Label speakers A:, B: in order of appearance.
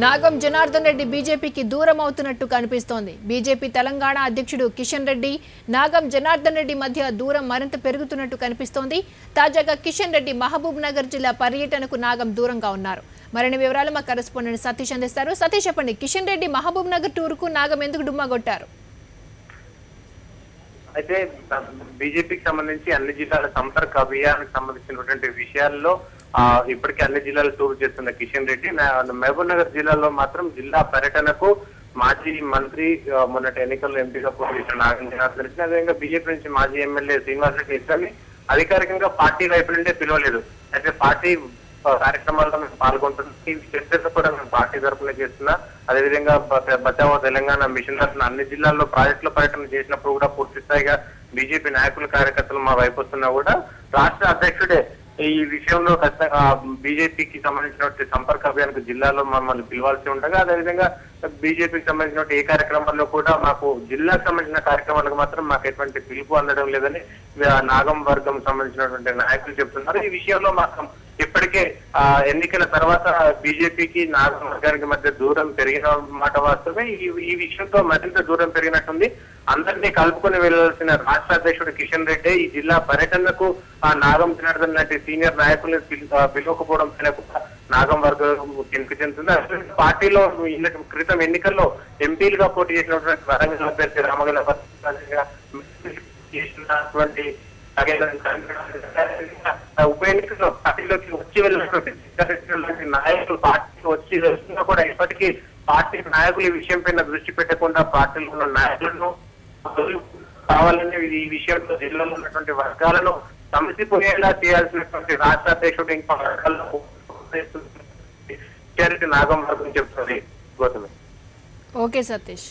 A: నాగం జనార్దన్ రెడ్డి బీజేపీకి దూరం అవుతున్నట్టు కనిపిస్తోంది. బీజేపీ తెలంగాణ అధ్యక్షుడు కిషన్ రెడ్డి, నాగం జనార్దన్ రెడ్డి మధ్య దూరం మరింత పెరుగుతున్నట్టు కనిపిస్తోంది. తాజాగా కిషన్ రెడ్డి మహబూబ్ నగర్ జిల్లా పర్యటనకు నాగం దూరంగా ఉన్నారు. మరిన్ని వివరాలు మా కరెస్పాండెంట్ సతీష్ అందిస్తారు. సతీష్, చెప్పండి, కిషన్ రెడ్డి మహబూబ్ నగర్ టూర్కు నాగం ఎందుకు డుమ్మగొట్టారు?
B: అయితే బీజేపీకి సంబంధించి అన్ని జిల్లాల సంపర్క అభియానికి సంబంధించినటువంటి విషయాల్లో ఇప్పటికే అన్ని జిల్లాలు టూర్ చేస్తున్న కిషన్ రెడ్డి మహబూబ్ నగర్ జిల్లాలో మాత్రం జిల్లా పర్యటనకు మాజీ మంత్రి మొన్నటి ఎన్నికల్లో ఎంపీగా పోటీ చేసిన నాగం జనార్దన్ రెడ్డి, అదేవిధంగా బీజేపీ నుంచి మాజీ ఎమ్మెల్యే శ్రీనివాస్ రెడ్డి ఇద్దరిని అధికారికంగా పార్టీ వైపు నుండే పిలవలేదు. అయితే పార్టీ కార్యక్రమాల్లో మేము పాల్గొంటున్నాం, ఈ చర్చలు కూడా మేము పార్టీ తరఫున చేస్తున్నా. అదేవిధంగా బచావో తెలంగాణ మిషన్ తరఫున అన్ని జిల్లాల్లో ప్రాజెక్టుల పర్యటన చేసినప్పుడు కూడా పూర్తి స్థాయిగా బీజేపీ నాయకులు కార్యకర్తలు మా వైపు వస్తున్నా కూడా రాష్ట్ర అధ్యక్షుడే ఈ విషయంలో ఖచ్చితంగా బీజేపీకి సంబంధించినటువంటి సంపర్క అభియానికి జిల్లాలో మమ్మల్ని పిలవాల్సి ఉండగా, అదేవిధంగా బీజేపీకి సంబంధించిన ఏ కార్యక్రమాల్లో కూడా మాకు జిల్లాకు సంబంధించిన కార్యక్రమాలకు మాత్రం మాకు ఎటువంటి పిలుపు అందడం లేదని నాగం వర్గం సంబంధించినటువంటి నాయకులు చెప్తున్నారు. ఈ విషయంలో మాకు ఇప్పటికే ఎన్నికల తర్వాత బీజేపీకి నాగం వర్గానికి మధ్య దూరం పెరిగిన మాట వాస్తవమే. ఈ విషయంతో మరింత దూరం పెరిగినట్టుంది. అందరినీ కలుపుకొని వెళ్లాల్సిన రాష్ట్ర అధ్యక్షుడు కిషన్ రెడ్డి ఈ జిల్లా పర్యటనకు నాగం జనార్దన్ లాంటి సీనియర్ నాయకులను పిలవకపోవడం నాగం వర్గం కిందకి చెందుతుంది. పార్టీలో క్రితం ఎన్నికల్లో ఎంపీలుగా పోటీ చేసినటువంటి వరంగల్ అభ్యర్థి రామగల చేసినటువంటి ఉప ఎన్నికల్లో పార్టీలోకి వచ్చి వెళ్ళినటువంటి నాయకులు పార్టీకి వచ్చి వెళ్తున్నా కూడా ఇప్పటికీ పార్టీ నాయకులు ఈ విషయం పైన దృష్టి పెట్టకుండా పార్టీలో ఉన్న నాయకులను కావాలని ఈ విషయంలో జిల్లాలో ఉన్నటువంటి వర్గాలను సమసిపోయేలా చేయాల్సినటువంటి రాష్ట్ర అధ్యక్షుడు ఇంకా వర్గాల్లో నాగం వర్గం చెప్తుంది. గౌతమి.
A: ఓకే సతీష్.